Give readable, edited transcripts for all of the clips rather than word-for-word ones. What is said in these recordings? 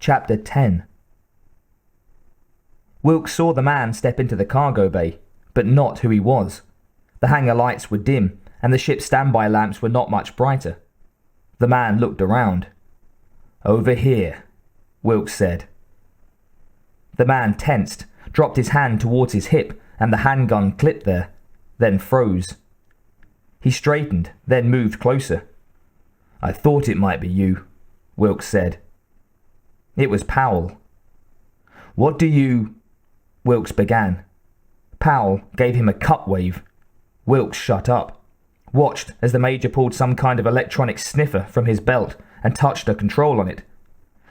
Chapter 10. Wilk saw the man step into the cargo bay, but not who he was. The hangar lights were dim, and the ship's standby lamps were not much brighter. The man looked around. "Over here," Wilk said. The man tensed, dropped his hand towards his hip, and the handgun clipped there, then froze. He straightened, then moved closer. "I thought it might be you," Wilk said. It was Powell. "What do you—" Wilkes began. Powell gave him a cut wave. Wilkes shut up, watched as the Major pulled some kind of electronic sniffer from his belt and touched a control on it.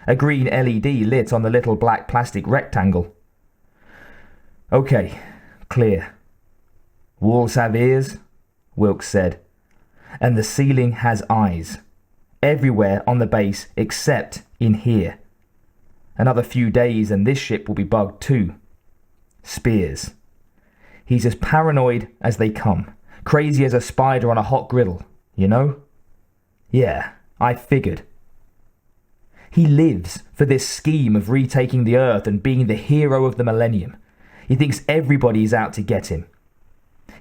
A green LED lit on the little black plastic rectangle. "Okay, clear. Walls have ears," Wilkes said, "and the ceiling has eyes. Everywhere on the base except in here. Another few days and this ship will be bugged too. Spears. He's as paranoid as they come. Crazy as a spider on a hot griddle, you know?" "Yeah, I figured." "He lives for this scheme of retaking the Earth and being the hero of the millennium. He thinks everybody's out to get him.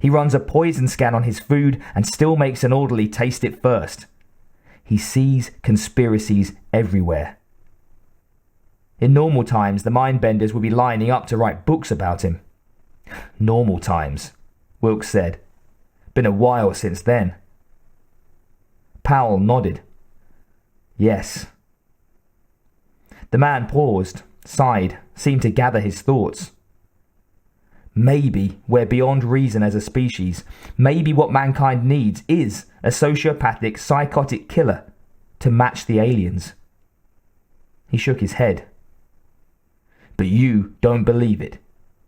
He runs a poison scan on his food and still makes an orderly taste it first. He sees conspiracies everywhere. In normal times, the mindbenders would be lining up to write books about him." "Normal times," Wilk said. "Been a while since then." Powell nodded. "Yes." The man paused, sighed, seemed to gather his thoughts. "Maybe we're beyond reason as a species. Maybe what mankind needs is a sociopathic, psychotic killer to match the aliens." He shook his head. "But you don't believe it,"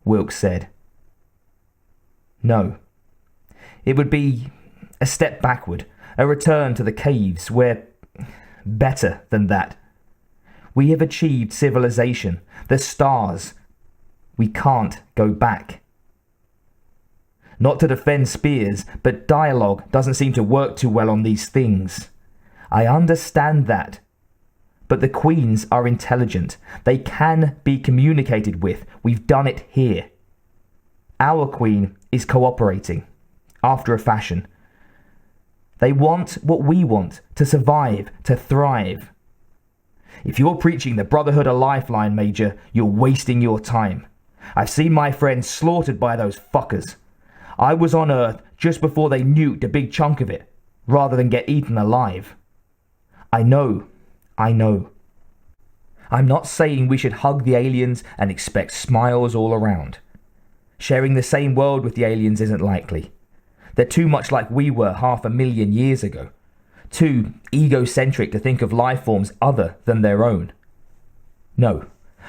Wilkes said. "No. It would be a step backward, a return to the caves. We're better than that. We have achieved civilization, the stars. We can't go back. Not to defend Spears, but dialogue doesn't seem to work too well on these things. I understand that. But the Queens are intelligent. They can be communicated with. We've done it here. Our Queen is cooperating, after a fashion. They want what we want, to survive, to thrive. If you're preaching the Brotherhood of Lifeline, Major, you're wasting your time. I've seen my friends slaughtered by those fuckers. I was on Earth just before they nuked a big chunk of it, rather than get eaten alive. I know. I'm not saying we should hug the aliens and expect smiles all around. Sharing the same world with the aliens isn't likely. They're too much like we were 500,000 years ago. Too egocentric to think of life forms other than their own. No,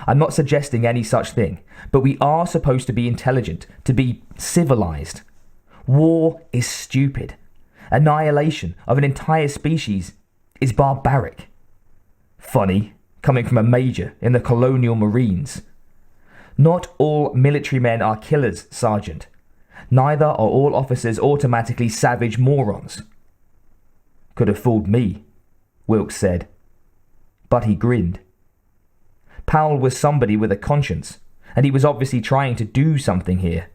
I'm not suggesting any such thing, but we are supposed to be intelligent, to be civilized. War is stupid. Annihilation of an entire species is barbaric. Funny, coming from a major in the colonial marines. Not all military men are killers, Sergeant. Neither are all officers automatically savage morons. Could have fooled me, Wilkes said. But he grinned. Powell was somebody with a conscience, and he was obviously trying to do something here.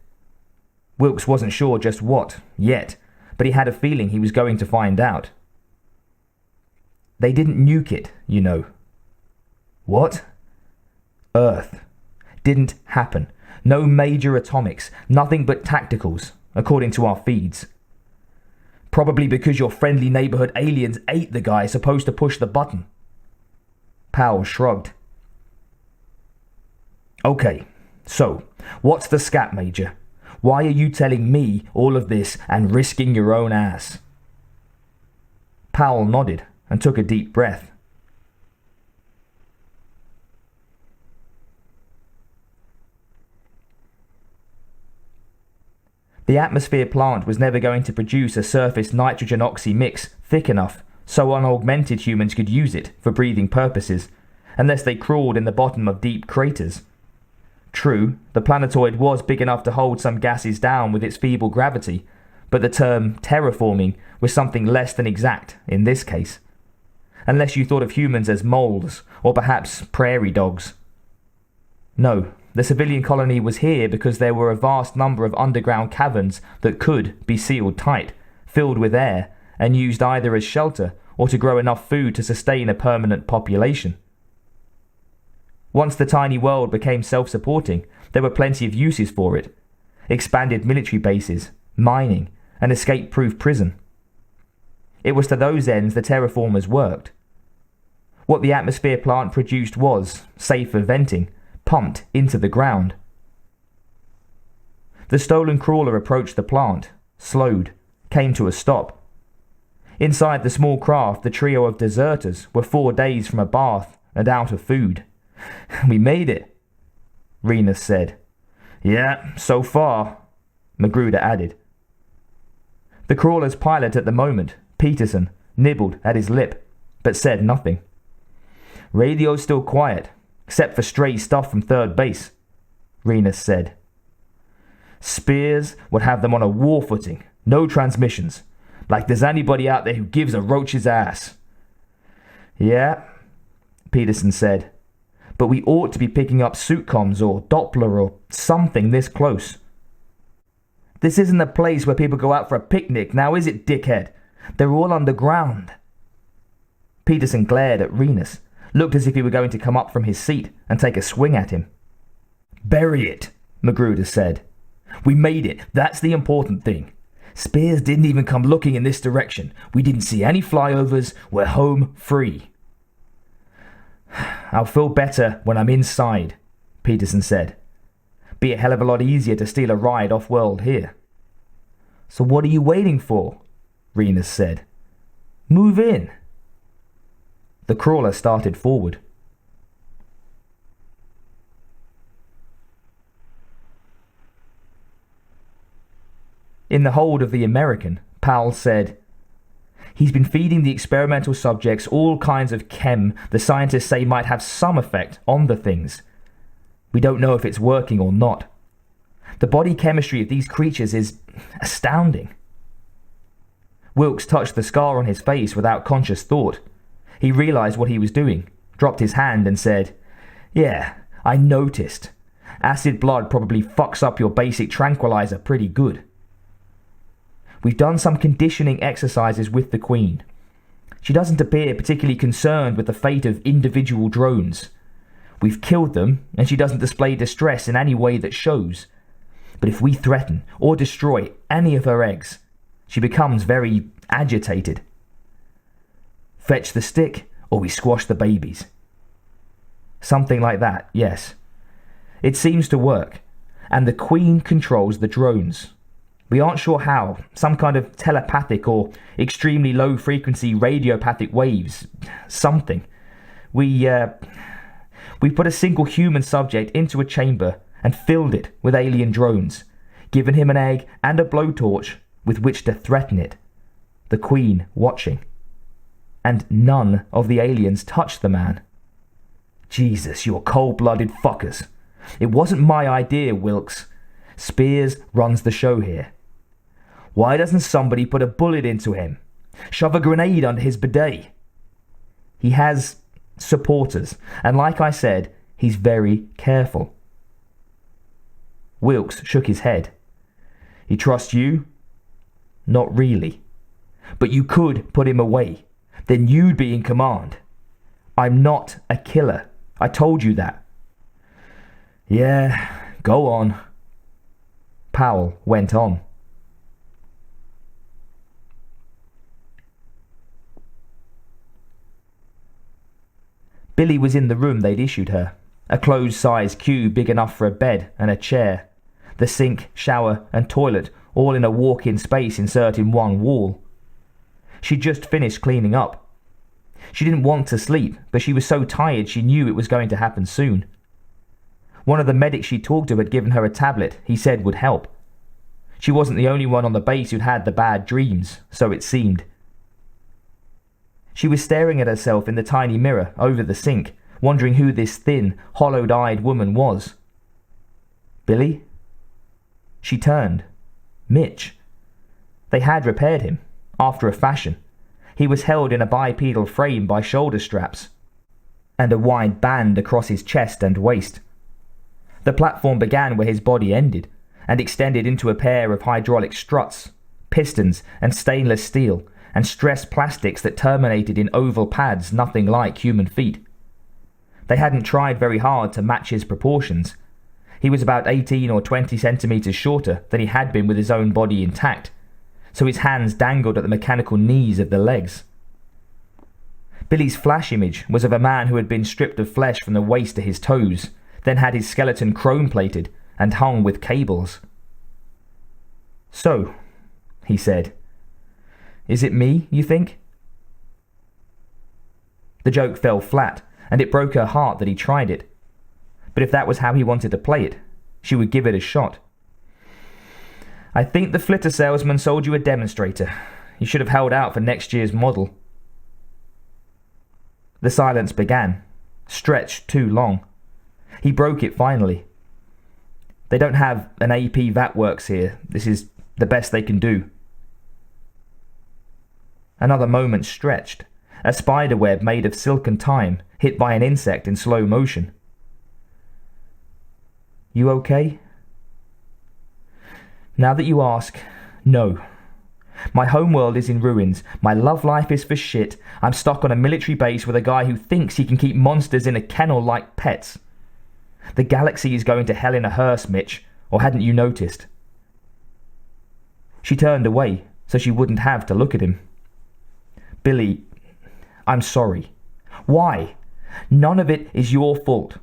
Wilkes wasn't sure just what, yet, but he had a feeling he was going to find out. They didn't nuke it, you know. What? Earth. Didn't happen. No major atomics, nothing but tacticals, according to our feeds. Probably because your friendly neighborhood aliens ate the guy supposed to push the button. Powell shrugged. Okay, so, what's the scat, Major? Why are you telling me all of this and risking your own ass? Powell nodded and took a deep breath. The atmosphere plant was never going to produce a surface nitrogen oxy mix thick enough so unaugmented humans could use it for breathing purposes, unless they crawled in the bottom of deep craters. True, the planetoid was big enough to hold some gases down with its feeble gravity, but the term terraforming was something less than exact in this case. unless you thought of humans as moles, or perhaps prairie dogs. No, the civilian colony was here because there were a vast number of underground caverns that could be sealed tight, filled with air, and used either as shelter or to grow enough food to sustain a permanent population. Once the tiny world became self-supporting, there were plenty of uses for it. Expanded military bases, mining, an escape-proof prison. It was to those ends the terraformers worked. What the atmosphere plant produced was, safe for venting, pumped into the ground. The stolen crawler approached the plant, slowed, came to a stop. Inside the small craft, the trio of deserters were 4 days from a bath and out of food. "We made it," Renus said. "Yeah, so far," Magruder added. The crawler's pilot at the moment, Peterson, nibbled at his lip, but said nothing. "Radio's still quiet, except for stray stuff from third base," Renus said. "Spears would have them on a war footing, no transmissions, like there's anybody out there who gives a roach's ass." "Yeah," Peterson said, "but we ought to be picking up suit comms or Doppler or something this close." "This isn't a place where people go out for a picnic, now is it, dickhead? They're all underground." Peterson glared at Renus, looked as if he were going to come up from his seat and take a swing at him. "Bury it," Magruder said. "We made it, that's the important thing. Spears didn't even come looking in this direction. We didn't see any flyovers, we're home free." "I'll feel better when I'm inside," Peterson said. "Be a hell of a lot easier to steal a ride off-world here." "So what are you waiting for?" Renus said. "Move in." The crawler started forward. In the hold of the American, Powell said, "He's been feeding the experimental subjects all kinds of chem the scientists say might have some effect on the things. We don't know if it's working or not. The body chemistry of these creatures is astounding." Wilkes touched the scar on his face without conscious thought. He realized what he was doing, dropped his hand and said, "Yeah, I noticed. Acid blood probably fucks up your basic tranquilizer pretty good. We've done some conditioning exercises with the Queen. She doesn't appear particularly concerned with the fate of individual drones. We've killed them, and she doesn't display distress in any way that shows. But if we threaten or destroy any of her eggs, she becomes very agitated. Fetch the stick, or we squash the babies." Something like that, yes. It seems to work, and the Queen controls the drones. We aren't sure how, some kind of telepathic or extremely low-frequency radiopathic waves, something. We put a single human subject into a chamber and filled it with alien drones, given him an egg and a blowtorch with which to threaten it. The Queen watching. And none of the aliens touched the man. Jesus, you're cold-blooded fuckers. It wasn't my idea, Wilkes. Spears runs the show here. Why doesn't somebody put a bullet into him? Shove a grenade under his bidet? He has supporters, and like I said, he's very careful. Wilkes shook his head. He trusts you? Not really. But you could put him away. Then you'd be in command. I'm not a killer. I told you that. Yeah, go on. Powell went on. Billy was in the room they'd issued her, a closed-sized cube big enough for a bed and a chair, the sink, shower and toilet all in a walk-in space inserted in one wall. She'd just finished cleaning up. She didn't want to sleep, but she was so tired she knew it was going to happen soon. One of the medics she talked to had given her a tablet he said would help. She wasn't the only one on the base who'd had the bad dreams, so it seemed. She was staring at herself in the tiny mirror over the sink, wondering who this thin, hollowed-eyed woman was. Billy? She turned. Mitch. They had repaired him, after a fashion. He was held in a bipedal frame by shoulder straps and a wide band across his chest and waist. The platform began where his body ended and extended into a pair of hydraulic struts, pistons and stainless steel and stressed plastics that terminated in oval pads nothing like human feet. They hadn't tried very hard to match his proportions. He was about 18 or 20 centimeters shorter than he had been with his own body intact, so his hands dangled at the mechanical knees of the legs. Billy's flash image was of a man who had been stripped of flesh from the waist to his toes, then had his skeleton chrome-plated and hung with cables. "So," he said, "is it me, you think?" The joke fell flat, and it broke her heart that he tried it. But if that was how he wanted to play it, she would give it a shot. "I think the flitter salesman sold you a demonstrator. You should have held out for next year's model." The silence began, stretched too long. He broke it finally. "They don't have an AP Vatworks here. This is the best they can do." Another moment stretched. A spider web made of silken time, hit by an insect in slow motion. "You okay?" "Now that you ask, no. My homeworld is in ruins. My love life is for shit. I'm stuck on a military base with a guy who thinks he can keep monsters in a kennel like pets. The galaxy is going to hell in a hearse, Mitch, or hadn't you noticed?" She turned away so she wouldn't have to look at him. "Billy, I'm sorry." "Why? None of it is your fault,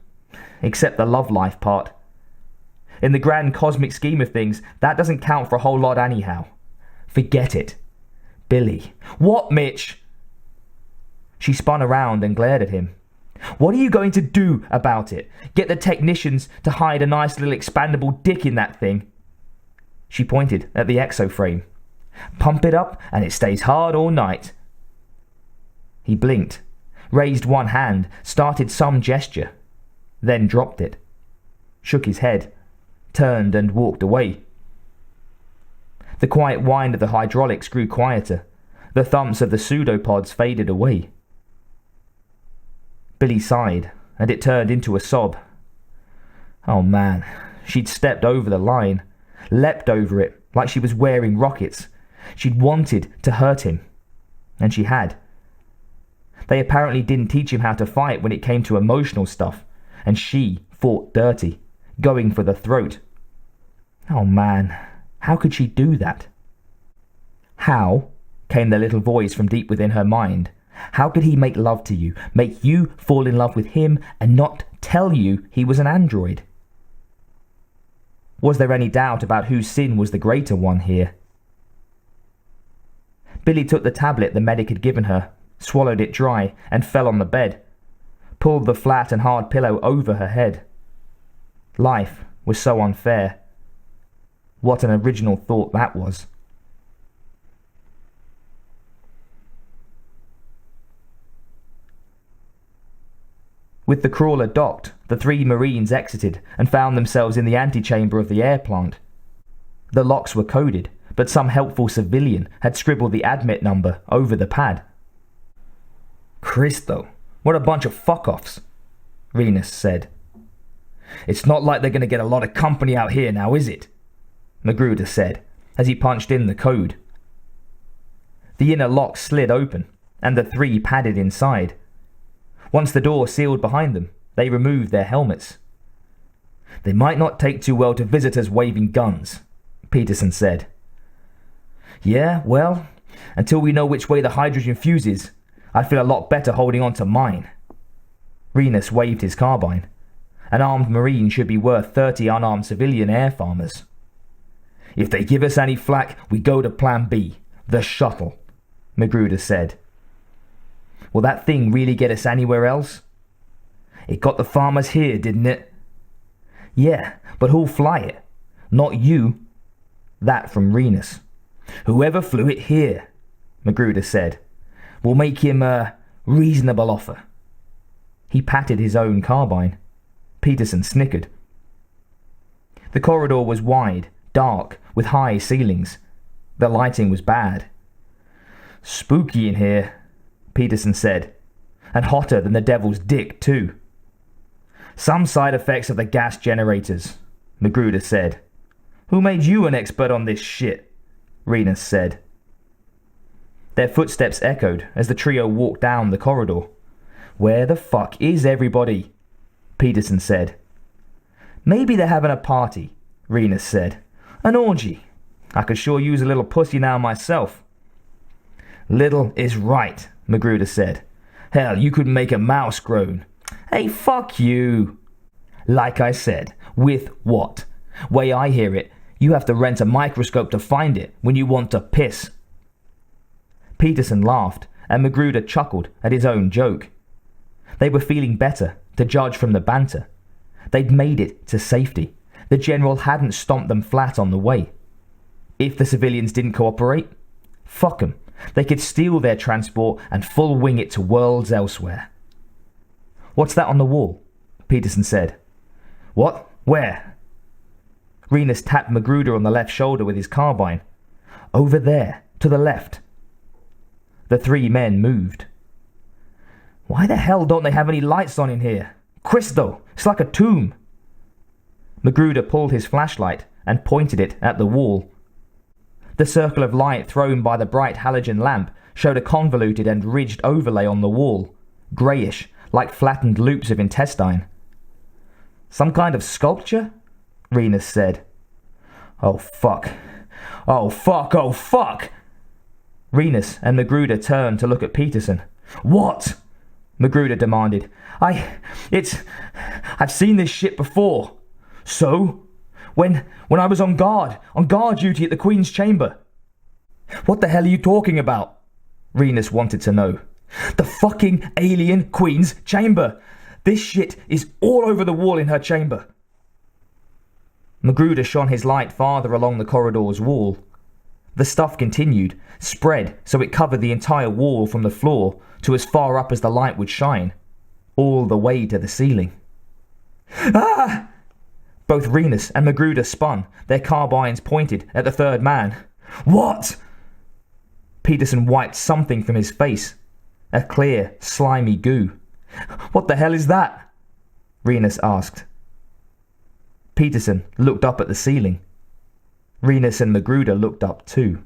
except the love life part. In the grand cosmic scheme of things, that doesn't count for a whole lot anyhow. Forget it." "Billy." "What, Mitch?" She spun around and glared at him. "What are you going to do about it? Get the technicians to hide a nice little expandable dick in that thing?" She pointed at the exoframe. "Pump it up and it stays hard all night." He blinked, raised one hand, started some gesture, then dropped it, shook his head, turned and walked away. The quiet whine of the hydraulics grew quieter. The thumps of the pseudopods faded away. Billy sighed, and it turned into a sob. Oh man, she'd stepped over the line, leapt over it like she was wearing rockets. She'd wanted to hurt him, and she had. They apparently didn't teach him how to fight when it came to emotional stuff, and she fought dirty, going for the throat. Oh man, how could she do that? How, came the little voice from deep within her mind, how could he make love to you, make you fall in love with him, and not tell you he was an android? Was there any doubt about whose sin was the greater one here? Billy took the tablet the medic had given her, swallowed it dry, and fell on the bed, pulled the flat and hard pillow over her head. Life was so unfair. What an original thought that was. With the crawler docked, the three Marines exited and found themselves in the antechamber of the air plant. The locks were coded, but some helpful civilian had scribbled the admit number over the pad. "Christo, what a bunch of fuck-offs," Renus said. "It's not like they're going to get a lot of company out here now, is it?" Magruder said, as he punched in the code. The inner lock slid open, and the three padded inside. Once the door sealed behind them, they removed their helmets. "They might not take too well to visitors waving guns," Peterson said. "Yeah, well, until we know which way the hydrogen fuses, I'd feel a lot better holding on to mine." Renus waved his carbine. An armed Marine should be worth 30 unarmed civilian air farmers. "If they give us any flack, we go to Plan B, the shuttle," Magruder said. "Will that thing really get us anywhere else?" "It got the farmers here, didn't it?" "Yeah, but who'll fly it? Not you." That from Renus. "Whoever flew it here," Magruder said. "We'll make him a reasonable offer." He patted his own carbine. Peterson snickered. The corridor was wide, dark, with high ceilings. The lighting was bad. Spooky in here, Peterson said. And hotter than the devil's dick, too. Some side effects of the gas generators, Magruder said. Who made you an expert on this shit? Renus said. Their footsteps echoed as the trio walked down the corridor. Where the fuck is everybody? Peterson said. Maybe they're having a party, Renus said. An orgy. I could sure use a little pussy now myself. Little is right, Magruder said. Hell, you couldn't make a mouse groan. Hey, fuck you. Like I said, with what? Way I hear it, you have to rent a microscope to find it when you want to piss. Peterson laughed, and Magruder chuckled at his own joke. They were feeling better, to judge from the banter. They'd made it to safety. The general hadn't stomped them flat on the way. If the civilians didn't cooperate, fuck 'em. They could steal their transport and full wing it to worlds elsewhere. What's that on the wall? Peterson said. What? Where? Renus tapped Magruder on the left shoulder with his carbine. Over there, to the left. The three men moved. Why the hell don't they have any lights on in here? Cristo, it's like a tomb. Magruder pulled his flashlight and pointed it at the wall. The circle of light thrown by the bright halogen lamp showed a convoluted and ridged overlay on the wall, greyish, like flattened loops of intestine. Some kind of sculpture? Renus said. Oh fuck. Oh fuck, oh fuck! Renus and Magruder turned to look at Peterson. What? Magruder demanded. I've seen this shit before. So? When I was on guard duty at the Queen's chamber. What the hell are you talking about? Renus wanted to know. The fucking alien Queen's chamber. This shit is all over the wall in her chamber. Magruder shone his light farther along the corridor's wall. The stuff continued, spread so it covered the entire wall from the floor to as far up as the light would shine, all the way to the ceiling. Ah! Both Renus and Magruder spun, their carbines pointed at the third man. What? Peterson wiped something from his face. A clear, slimy goo. What the hell is that? Renus asked. Peterson looked up at the ceiling. Renus and Magruder looked up too.